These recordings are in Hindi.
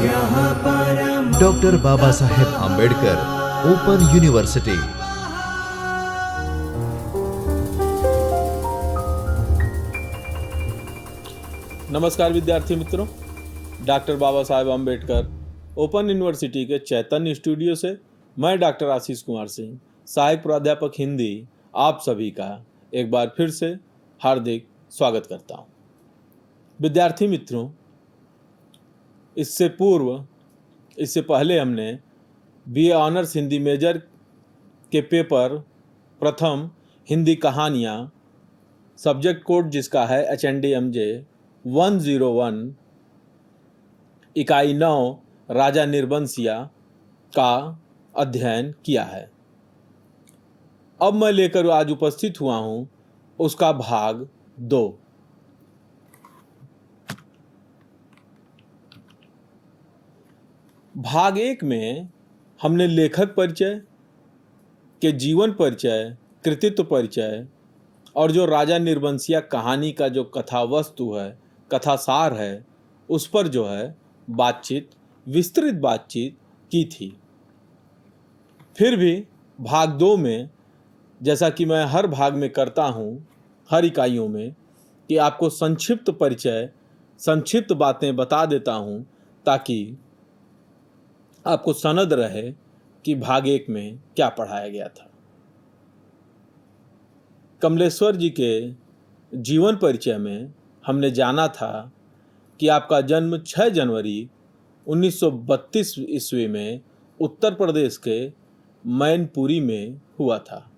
Doctor Baba Saheb Ambedkar open university. नमस्कार विद्यार्थी मित्रों, doctor Baba Saheb Ambedkar open university के चैतन्य स्टूडियो से मैं डॉक्टर आशीष कुमार सिंह, सहायक प्राध्यापक हिंदी, आप सभी का एक बार फिर से हार्दिक स्वागत करता हूं। विद्यार्थी मित्रों, इससे पहले हमने बीए ऑनर्स हिंदी मेजर के पेपर प्रथम हिंदी कहानियाँ, सब्जेक्ट कोड जिसका है HND-MJ 101, इकाई 9 राजा निर्बंसिया का अध्ययन किया है। अब मैं लेकर आज उपस्थित हुआ हूँ उसका भाग 2। भाग 1 में हमने लेखक परिचय के जीवन परिचय, कृतित्व परिचय और जो राजा निर्बंसिया कहानी का जो कथा वस्तु है, कथासार है, उस पर जो है विस्तृत बातचीत की थी। फिर भी भाग 2 में, जैसा कि मैं हर भाग में करता हूँ, हर इकाइयों में, कि आपको संक्षिप्त परिचय, संक्षिप्त बातें बता देता हूँ ताकि आपको सनद रहे कि भाग 1 में क्या पढ़ाया गया था। कमलेश्वर जी के जीवन परिचय में हमने जाना था कि आपका जन्म 6 जनवरी 1932 ईस्वी में उत्तर प्रदेश के मैनपुरी में हुआ था।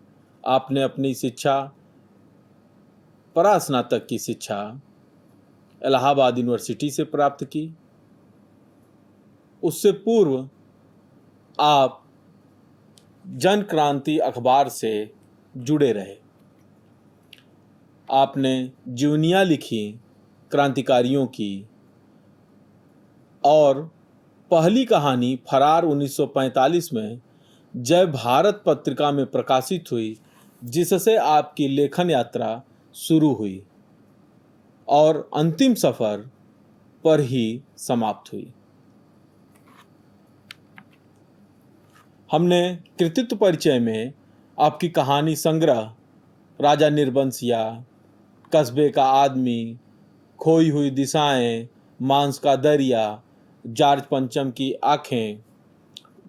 आपने अपनी शिक्षा, परास्नातक की शिक्षा इलाहाबाद यूनिवर्सिटी से प्राप्त की। उससे पूर्व आप जन क्रांति अखबार से जुड़े रहे। आपने जीवनियाँ लिखी क्रांतिकारियों की और पहली कहानी फरार 1945 में जय भारत पत्रिका में प्रकाशित हुई, जिससे आपकी लेखन यात्रा शुरू हुई और अंतिम सफर पर ही समाप्त हुई। हमने कृतित्व परिचय में आपकी कहानी संग्रह राजा निर्बंसिया, कस्बे का आदमी, खोई हुई दिशाएं, मांस का दरिया, जॉर्ज पंचम की आंखें,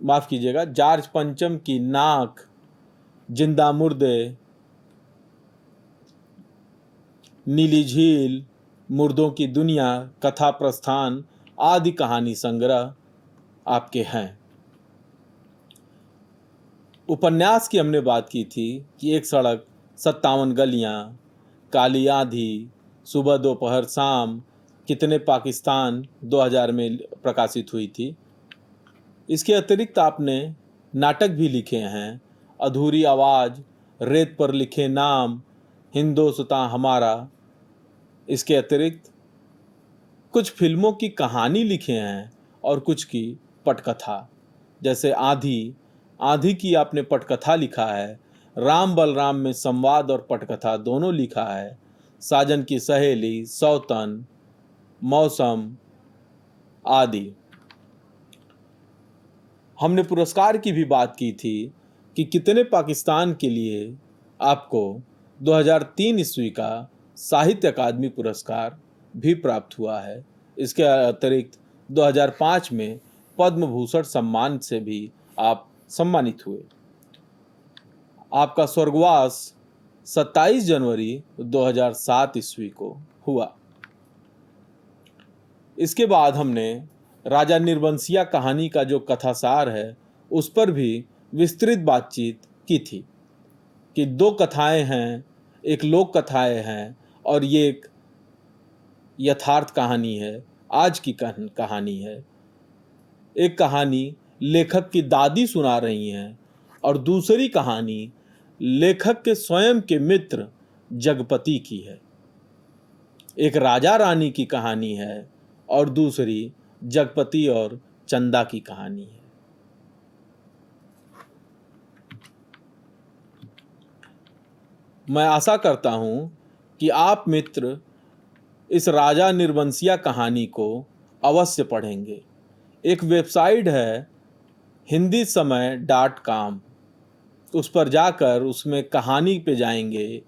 माफ कीजिएगा, जॉर्ज पंचम की नाक, जिंदा मुर्दे, नीली झील, मुर्दों की दुनिया, कथा प्रस्थान आदि कहानी संग्रह आपके हैं। उपन्यास की हमने बात की थी कि एक सड़क, 57 गलियां, काली आंधी, सुबह दोपहर शाम, कितने पाकिस्तान 2000 में प्रकाशित हुई थी। इसके अतिरिक्त आपने नाटक भी लिखे हैं, अधूरी आवाज़, रेत पर लिखे नाम, हिंदोस्तां हमारा। इसके अतिरिक्त कुछ फिल्मों की कहानी लिखे हैं और कुछ की पटकथा, जैसे आंधी की आपने पटकथा लिखा है, राम बलराम में संवाद और पटकथा दोनों लिखा है, साजन की सहेली, सौतन, मौसम आदि। हमने पुरस्कार की भी बात की थी कि कितने पाकिस्तान के लिए आपको 2003 ईस्वी का साहित्य अकादमी पुरस्कार भी प्राप्त हुआ है। इसके अतिरिक्त 2005 में पद्म भूषण सम्मान से भी आप सम्मानित हुए। आपका स्वर्गवास 27 जनवरी 2007 ईस्वी को हुआ। इसके बाद हमने राजा निर्बंसिया कहानी का जो कथासार है उस पर भी विस्तृत बातचीत की थी कि 2 कथाएं हैं, एक लोक कथाएं हैं और ये एक यथार्थ कहानी है, आज की कहानी है। एक कहानी लेखक की दादी सुना रही हैं और दूसरी कहानी लेखक के स्वयं के मित्र जगपति की है। एक राजा रानी की कहानी है और दूसरी जगपति और चंदा की कहानी है। मैं आशा करता हूं कि आप मित्र इस राजा निर्बंसिया कहानी को अवश्य पढ़ेंगे। एक वेबसाइट है hindismay.com, उस पर जाकर उसमें कहानी पे जाएंगे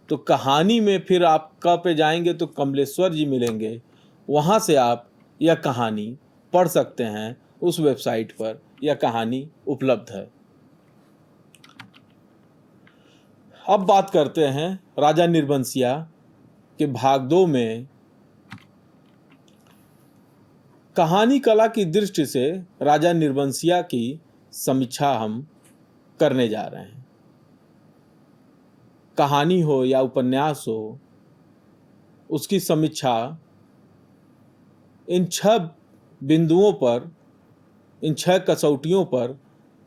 तो कहानी में फिर आप क पे जाएंगे तो कमलेश्वर जी मिलेंगे, वहाँ से आप यह कहानी पढ़ सकते हैं। उस वेबसाइट पर यह कहानी उपलब्ध है। अब बात करते हैं राजा निर्बंसिया के भाग 2 में। कहानी कला की दृष्टि से राजा निर्बंसिया की समीक्षा हम करने जा रहे हैं। कहानी हो या उपन्यास हो, उसकी समीक्षा इन 6 बिंदुओं पर, इन 6 कसौटियों पर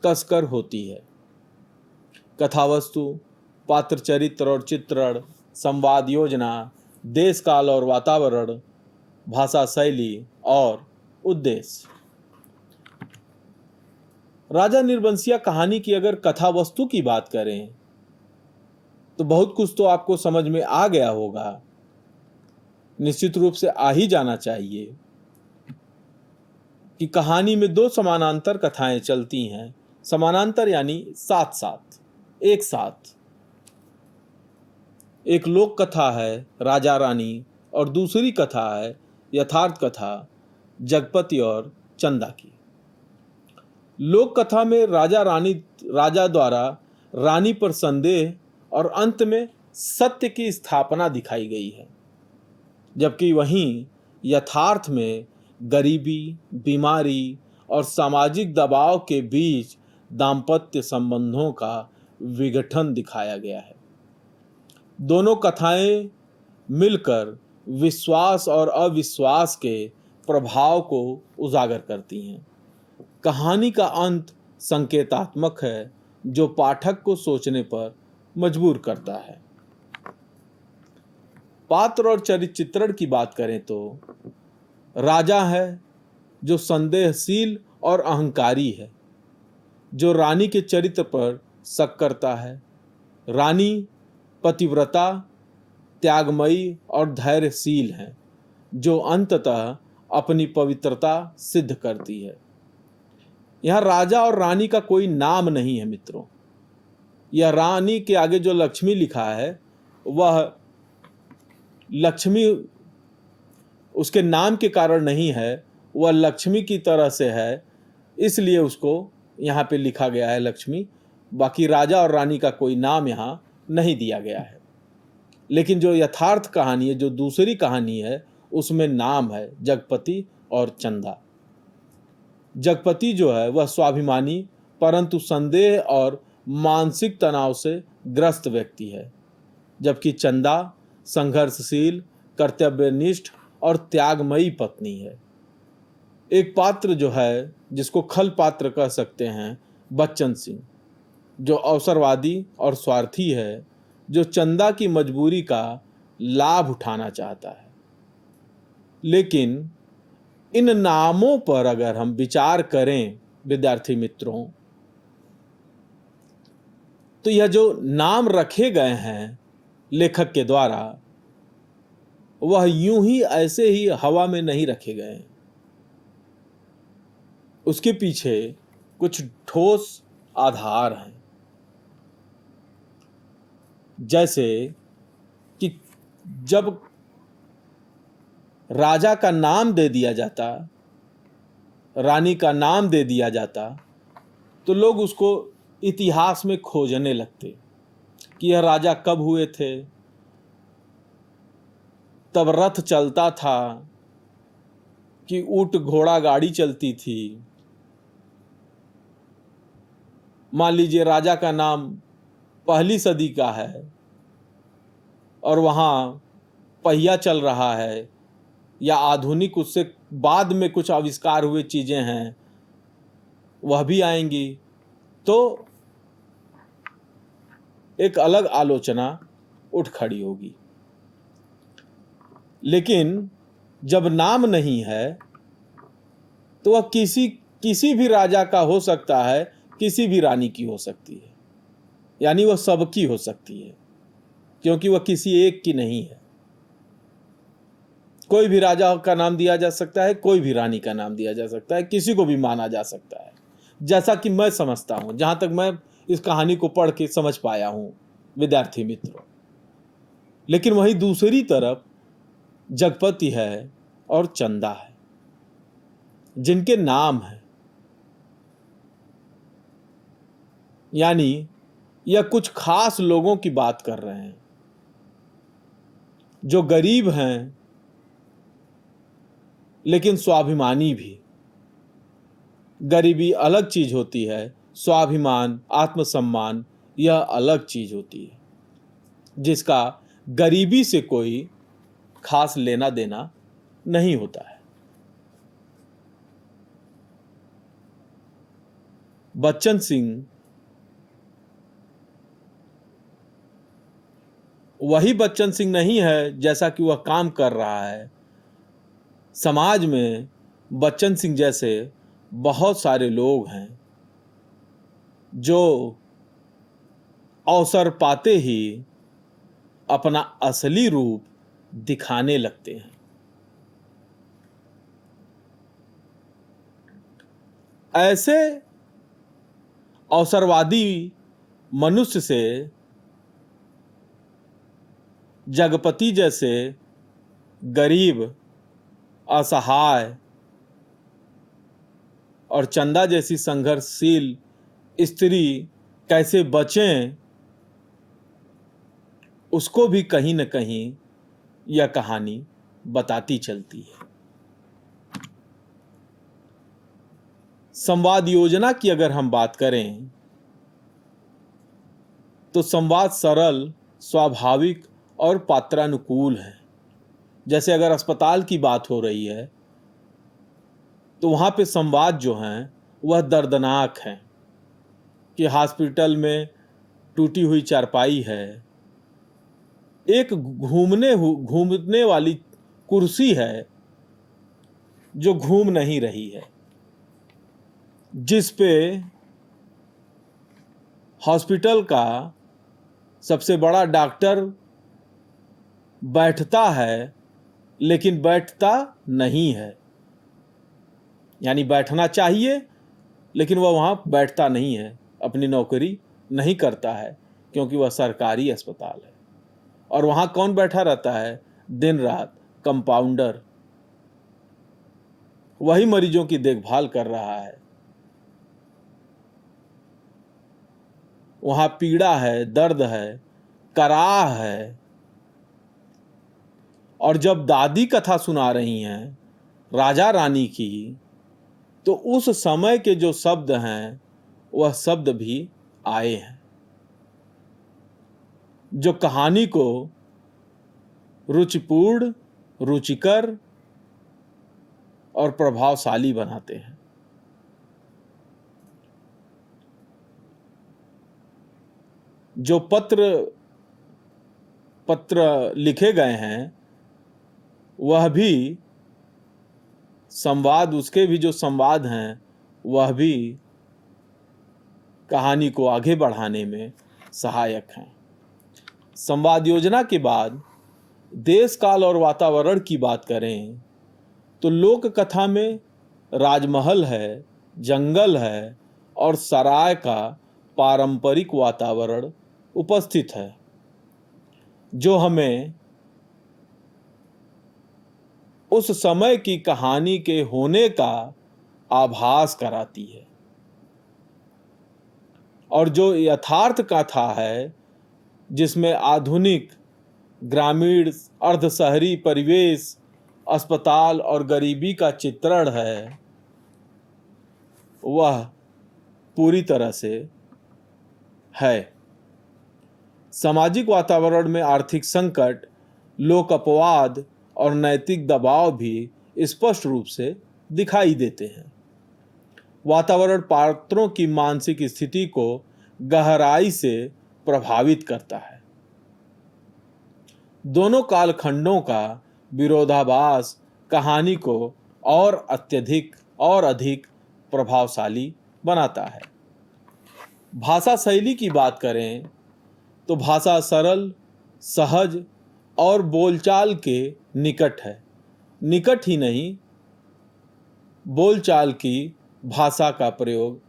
कसकर होती है। कथावस्तु, पात्र चरित्र और चित्रण, संवाद योजना, देश काल और वातावरण, भाषा शैली और उद्देश्य। राजा निर्बंसिया कहानी की अगर कथा वस्तु की बात करें तो बहुत कुछ तो आपको समझ में आ गया होगा, निश्चित रूप से आ ही जाना चाहिए कि कहानी में 2 समानांतर कथाएं चलती हैं। समानांतर यानी साथ साथ, एक साथ। एक लोक कथा है राजा रानी और दूसरी कथा है यथार्थ कथा जगपति और चंदा की। लोक कथा में राजा द्वारा रानी पर संदेह और अंत में सत्य की स्थापना दिखाई गई है, जबकि वहीं यथार्थ में गरीबी, बीमारी और सामाजिक दबाव के बीच दाम्पत्य संबंधों का विघटन दिखाया गया है। दोनों कथाएं मिलकर विश्वास और अविश्वास के प्रभाव को उजागर करती हैं। कहानी का अंत संकेतात्मक है, जो पाठक को सोचने पर मजबूर करता है। पात्र और चरित्र चित्रण की बात करें तो राजा है जो संदेहशील और अहंकारी है, जो रानी के चरित्र पर शक करता है। रानी पतिव्रता, त्यागमयी और धैर्यशील है, जो अंततः अपनी पवित्रता सिद्ध करती है। यहाँ राजा और रानी का कोई नाम नहीं है मित्रों। यह रानी के आगे जो लक्ष्मी लिखा है वह लक्ष्मी उसके नाम के कारण नहीं है, वह लक्ष्मी की तरह से है, इसलिए उसको यहाँ पे लिखा गया है लक्ष्मी। बाकी राजा और रानी का कोई नाम यहाँ नहीं दिया गया है। लेकिन जो यथार्थ कहानी है, जो दूसरी कहानी है, उसमें नाम है जगपति और चंदा। जगपति जो है वह स्वाभिमानी परंतु संदेह और मानसिक तनाव से ग्रस्त व्यक्ति है, जबकि चंदा संघर्षशील, कर्तव्यनिष्ठ और त्यागमयी पत्नी है। एक पात्र जो है जिसको खल पात्र कह सकते हैं, बच्चन सिंह, जो अवसरवादी और स्वार्थी है, जो चंदा की मजबूरी का लाभ उठाना चाहता है। लेकिन इन नामों पर अगर हम विचार करें विद्यार्थी मित्रों, तो यह जो नाम रखे गए हैं लेखक के द्वारा, वह यूं ही ऐसे ही हवा में नहीं रखे गए हैं। उसके पीछे कुछ ठोस आधार हैं। जैसे कि जब राजा का नाम दे दिया जाता, रानी का नाम दे दिया जाता, तो लोग उसको इतिहास में खोजने लगते कि यह राजा कब हुए थे। तब रथ चलता था कि ऊंट घोड़ा गाड़ी चलती थी। मान लीजिए राजा का नाम 1ली सदी का है और वहाँ पहिया चल रहा है, या आधुनिक उससे बाद में कुछ आविष्कार हुए चीज़ें हैं वह भी आएंगी, तो एक अलग आलोचना उठ खड़ी होगी। लेकिन जब नाम नहीं है तो वह किसी भी राजा का हो सकता है, किसी भी रानी की हो सकती है, यानी वह सबकी हो सकती है, क्योंकि वह किसी एक की नहीं है। कोई भी राजा का नाम दिया जा सकता है, कोई भी रानी का नाम दिया जा सकता है, किसी को भी माना जा सकता है, जैसा कि मैं समझता हूं, जहां तक मैं इस कहानी को पढ़ के समझ पाया हूं विद्यार्थी मित्रों। लेकिन वहीं दूसरी तरफ जगपति है और चंदा है, जिनके नाम है, यानी यह कुछ खास लोगों की बात कर रहे हैं जो गरीब हैं लेकिन स्वाभिमानी भी। गरीबी अलग चीज होती है, स्वाभिमान, आत्मसम्मान यह अलग चीज होती है, जिसका गरीबी से कोई खास लेना देना नहीं होता है। बच्चन सिंह वही बच्चन सिंह नहीं है जैसा कि वह काम कर रहा है। समाज में बच्चन सिंह जैसे बहुत सारे लोग हैं जो अवसर पाते ही अपना असली रूप दिखाने लगते हैं। ऐसे अवसरवादी मनुष्य से जगपति जैसे गरीब, असहाय और चंदा जैसी संघर्षशील स्त्री कैसे बचें, उसको भी कहीं न कहीं यह कहानी बताती चलती है। संवाद योजना की अगर हम बात करें तो संवाद सरल, स्वाभाविक और पात्रानुकूल है। जैसे अगर अस्पताल की बात हो रही है तो वहाँ पे संवाद जो हैं वह दर्दनाक हैं कि हॉस्पिटल में टूटी हुई चारपाई है, एक घूमने वाली कुर्सी है जो घूम नहीं रही है, जिस पे हॉस्पिटल का सबसे बड़ा डॉक्टर बैठता है लेकिन बैठता नहीं है। यानी बैठना चाहिए लेकिन वह वहाँ बैठता नहीं है, अपनी नौकरी नहीं करता है, क्योंकि वह सरकारी अस्पताल है। और वहाँ कौन बैठा रहता है दिन रात? कंपाउंडर। वही मरीजों की देखभाल कर रहा है। वहाँ पीड़ा है, दर्द है, कराह है। और जब दादी कथा सुना रही हैं राजा रानी की, तो उस समय के जो शब्द हैं वह शब्द भी आए हैं जो कहानी को रुचिपूर्ण, रुचिकर और प्रभावशाली बनाते हैं। जो पत्र लिखे गए हैं वह भी संवाद, उसके भी जो संवाद हैं वह भी कहानी को आगे बढ़ाने में सहायक हैं। संवाद योजना के बाद देश, काल और वातावरण की बात करें तो लोक कथा में राजमहल है, जंगल है और सराय का पारंपरिक वातावरण उपस्थित है, जो हमें उस समय की कहानी के होने का आभास कराती है। और जो यथार्थ कथा है, जिसमें आधुनिक ग्रामीण अर्ध शहरी परिवेश, अस्पताल और गरीबी का चित्रण है, वह पूरी तरह से है। सामाजिक वातावरण में आर्थिक संकट, लोक अपवाद और नैतिक दबाव भी स्पष्ट रूप से दिखाई देते हैं। वातावरण पात्रों की मानसिक स्थिति को गहराई से प्रभावित करता है। दोनों कालखंडों का विरोधाभास कहानी को और अधिक प्रभावशाली बनाता है। भाषा शैली की बात करें तो भाषा सरल, सहज और बोलचाल के निकट है, निकट ही नहीं, बोलचाल की भाषा का प्रयोग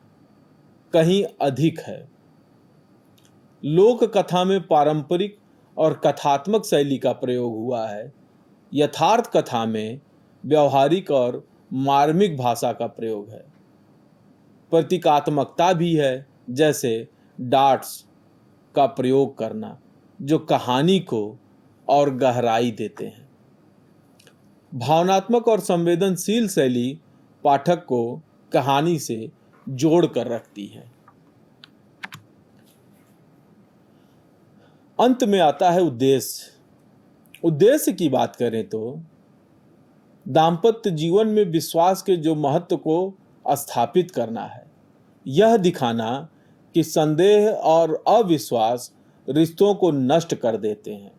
कहीं अधिक है। लोक कथा में पारंपरिक और कथात्मक शैली का प्रयोग हुआ है। यथार्थ कथा में व्यवहारिक और मार्मिक भाषा का प्रयोग है। प्रतीकात्मकता भी है, जैसे डाट्स का प्रयोग करना, जो कहानी को और गहराई देते हैं। भावनात्मक और संवेदनशील शैली पाठक को कहानी से जोड़ कर रखती है। अंत में आता है उद्देश्य। उद्देश्य की बात करें तो दाम्पत्य जीवन में विश्वास के जो महत्व को स्थापित करना है, यह दिखाना कि संदेह और अविश्वास रिश्तों को नष्ट कर देते हैं।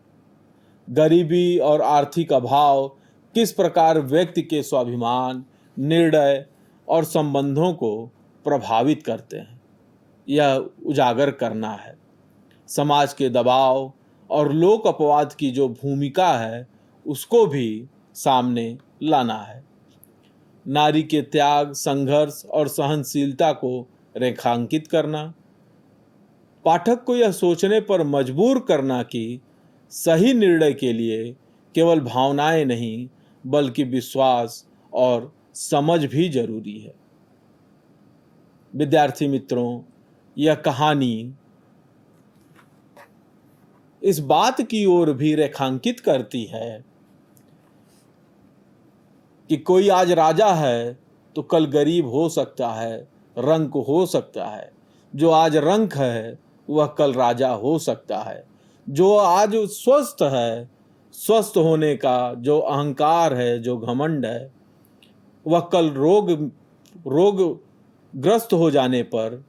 गरीबी और आर्थिक अभाव किस प्रकार व्यक्ति के स्वाभिमान, निर्णय और संबंधों को प्रभावित करते हैं, यह उजागर करना है। समाज के दबाव और लोक अपवाद की जो भूमिका है, उसको भी सामने लाना है। नारी के त्याग, संघर्ष और सहनशीलता को रेखांकित करना। पाठक को यह सोचने पर मजबूर करना कि सही निर्णय के लिए केवल भावनाएं नहीं, बल्कि विश्वास और समझ भी जरूरी है। विद्यार्थी मित्रों, यह कहानी इस बात की ओर भी रेखांकित करती है कि कोई आज राजा है तो कल गरीब हो सकता है, रंक हो सकता है। जो आज रंक है वह कल राजा हो सकता है। जो आज स्वस्थ है, स्वस्थ होने का जो अहंकार है, जो घमंड है, वह कल रोगग्रस्त हो जाने पर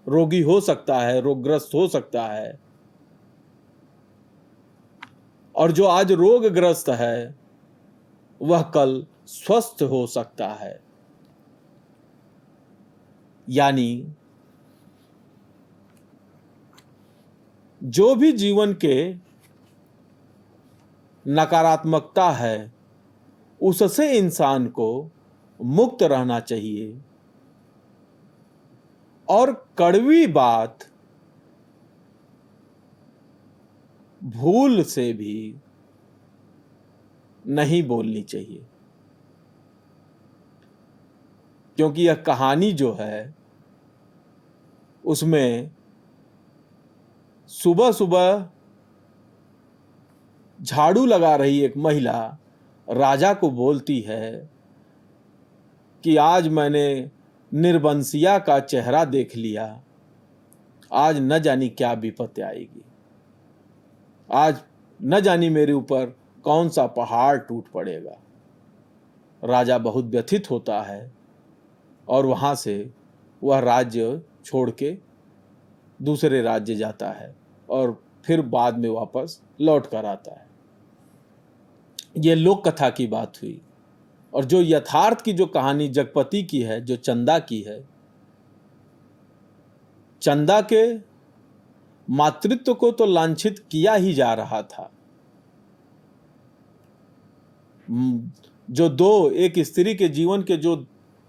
रोगी हो सकता है, रोगग्रस्त हो सकता है। और जो आज रोगग्रस्त है वह कल स्वस्थ हो सकता है। यानी जो भी जीवन के नकारात्मकता है, उससे इंसान को मुक्त रहना चाहिए और कड़वी बात भूल से भी नहीं बोलनी चाहिए। क्योंकि यह कहानी जो है, उसमें सुबह सुबह झाड़ू लगा रही एक महिला राजा को बोलती है कि आज मैंने निर्बंसिया का चेहरा देख लिया, आज न जानी क्या विपत्ति आएगी, आज न जानी मेरे ऊपर कौन सा पहाड़ टूट पड़ेगा। राजा बहुत व्यथित होता है और वहाँ से वह राज्य छोड़ के दूसरे राज्य जाता है और फिर बाद में वापस लौट कर आता है। ये लोक कथा की बात हुई। और जो यथार्थ की जो कहानी जगपति की है, जो चंदा की है, चंदा के मातृत्व को तो लांछित किया ही जा रहा था। जो एक स्त्री के जीवन के जो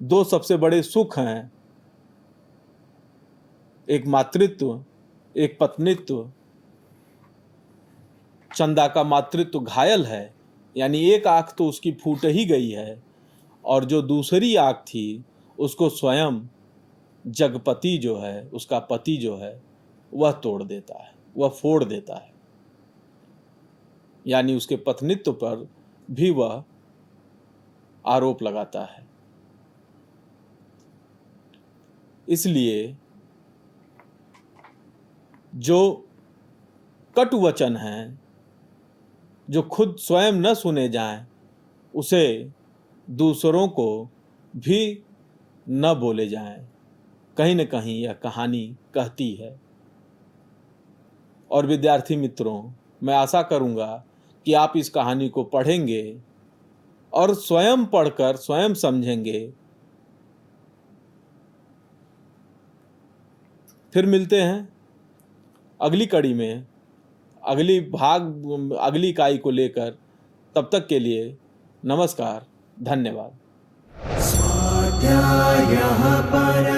दो सबसे बड़े सुख हैं, एक मातृत्व, एक पत्नित्व, चंदा का मातृत्व घायल है, यानी एक आंख तो उसकी फूट ही गई है, और जो दूसरी आंख थी उसको स्वयं जगपति जो है, उसका पति जो है, वह तोड़ देता है, वह फोड़ देता है। यानी उसके पत्नित्व पर भी वह आरोप लगाता है। इसलिए जो कटु वचन हैं, जो खुद स्वयं न सुने जाएं, उसे दूसरों को भी न बोले जाएं। कहीं न कहीं यह कहानी कहती है। और विद्यार्थी मित्रों, मैं आशा करूंगा कि आप इस कहानी को पढ़ेंगे और स्वयं पढ़कर स्वयं समझेंगे। फिर मिलते हैं अगली कड़ी में, अगली इकाई को लेकर। तब तक के लिए नमस्कार, धन्यवाद। स्वाध्यायः परः